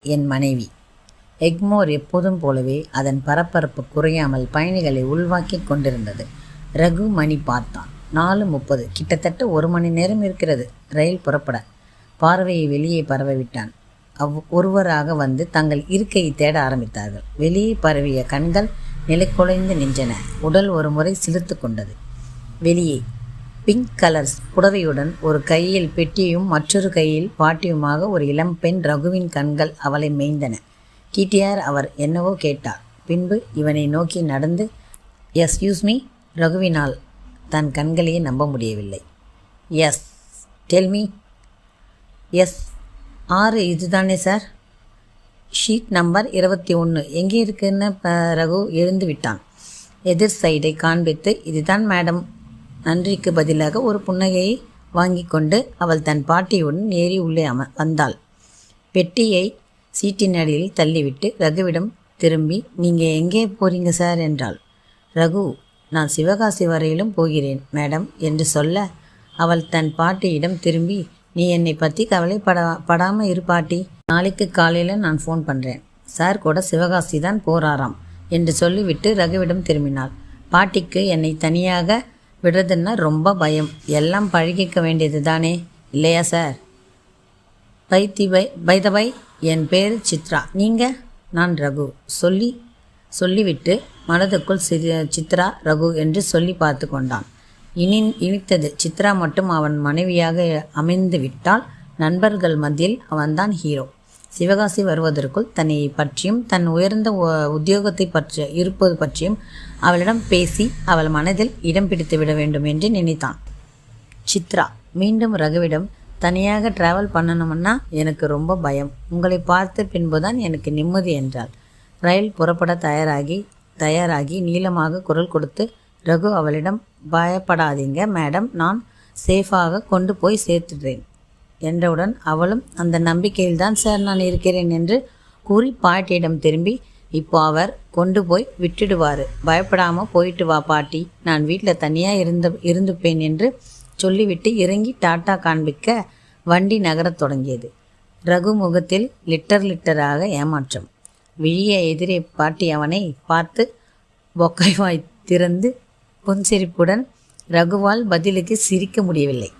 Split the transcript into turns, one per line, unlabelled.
என் மனைவி. எக்மோர் எப்போதும் போலவே அதன் பரபரப்பு குறையாமல் பயணிகளை உள்வாக்கிக் கொண்டிருந்தது. ரகு மணி பார்த்தான். 4:30. கிட்டத்தட்ட 1 மணி நேரம் இருக்கிறது ரயில் புறப்பட. பார்வையை வெளியே பரவவிட்டான். ஒருவராக வந்து தங்கள் இருக்கையை தேட ஆரம்பித்தார்கள். வெளியே பரவிய கண்கள் நிலைக்குலைந்து நின்றன. உடல் ஒரு முறை சிலிர்த்து கொண்டது. வெளியே பிங்க் கலர்ஸ் புடவையுடன் ஒரு கையில் பெட்டியும் மற்றொரு கையில் பாட்டியுமாக ஒரு இளம்பெண். ரகுவின் கண்கள் அவளை மேய்ந்தன. கீட்டியார் அவர் என்னவோ கேட்டார். பின்பு இவனை நோக்கி நடந்து எஸ்கியூஸ் மீ. ரகுவினால் தன் கண்களையே நம்ப முடியவில்லை. Yes tell me. எஸ் 6 இதுதானே சார்? ஷீட் நம்பர் 21 எங்கே இருக்குன்னு ரகு எழுந்து விட்டான். எதிர் சைடை காண்பித்து இதுதான் மேடம். நன்றிக்கு பதிலாக ஒரு புன்னகையை வாங்கி கொண்டு அவள் தன் பாட்டியுடன் ஏறி உள்ளே வந்தாள். பெட்டியை சீட்டின் அடியில் தள்ளிவிட்டு ரகுவிடம் திரும்பி நீங்கள் எங்கே போறீங்க சார் என்றாள். ரகு நான் சிவகாசி வரையிலும் போகிறேன் மேடம் என்று சொல்ல அவள் தன் பாட்டியிடம் திரும்பி நீ என்னை பற்றி கவலைப்படாமல் இரு பாட்டி. நாளைக்கு காலையில் நான் ஃபோன் பண்ணுறேன். சார் கூட சிவகாசி தான் போகிறாராம் என்று சொல்லிவிட்டு ரகுவிடம் திரும்பினாள். பாட்டிக்கு என்னை தனியாக விடுறதுன்னா ரொம்ப பயம். எல்லாம் பழகிக்க வேண்டியது தானே இல்லையா சார்? பை என் பேர் சித்ரா. நீங்கள்? நான் ரகு. சொல்லிவிட்டு மனதுக்குள் சித்ரா ரகு என்று சொல்லி பார்த்து கொண்டான். இனித்தது. சித்ரா மட்டும் அவன் மனைவியாக அமைந்து விட்டால் நண்பர்கள் மத்தியில் அவன்தான் ஹீரோ. சிவகாசி வருவதற்குள் தன்னை பற்றியும் தன் உயர்ந்த உத்தியோகத்தை இருப்பது பற்றியும் அவளிடம் பேசி அவள் மனதில் இடம் பிடித்து விட வேண்டும் என்று நினைத்தான். சித்ரா மீண்டும் ரகுவிடம் தனியாக டிராவல் பண்ணணும்னா எனக்கு ரொம்ப பயம். உங்களை பார்த்த பின்புதான் எனக்கு நிம்மதி என்றாள். ரயில் புறப்பட தயாராகி நீளமாக குரல் கொடுத்து ரகு அவளிடம் பயப்படாதீங்க மேடம், நான் சேஃபாக கொண்டு போய் சேர்த்துடுறேன் என்றவுடன் அவளும் அந்த நம்பிக்கையில்தான் சார் நான் இருக்கிறேன் என்று கூறி பாட்டியிடம் திரும்பி இப்போ அவர் கொண்டு போய் விட்டுடுவார், பயப்படாமல் போயிட்டு வா பாட்டி, நான் வீட்டில் தனியாக இருந்துப்பேன் என்று சொல்லிவிட்டு இறங்கி டாட்டா காண்பிக்க வண்டி நகரத் தொடங்கியது. ரகு முகத்தில் லிட்டராக ஏமாற்றம். விழிய எதிரே பாட்டி அவனை பார்த்து பொக்கைவாய் திறந்து புன்சிரிப்புடன் ரகுவால் பதிலுக்கு சிரிக்க முடியவில்லை.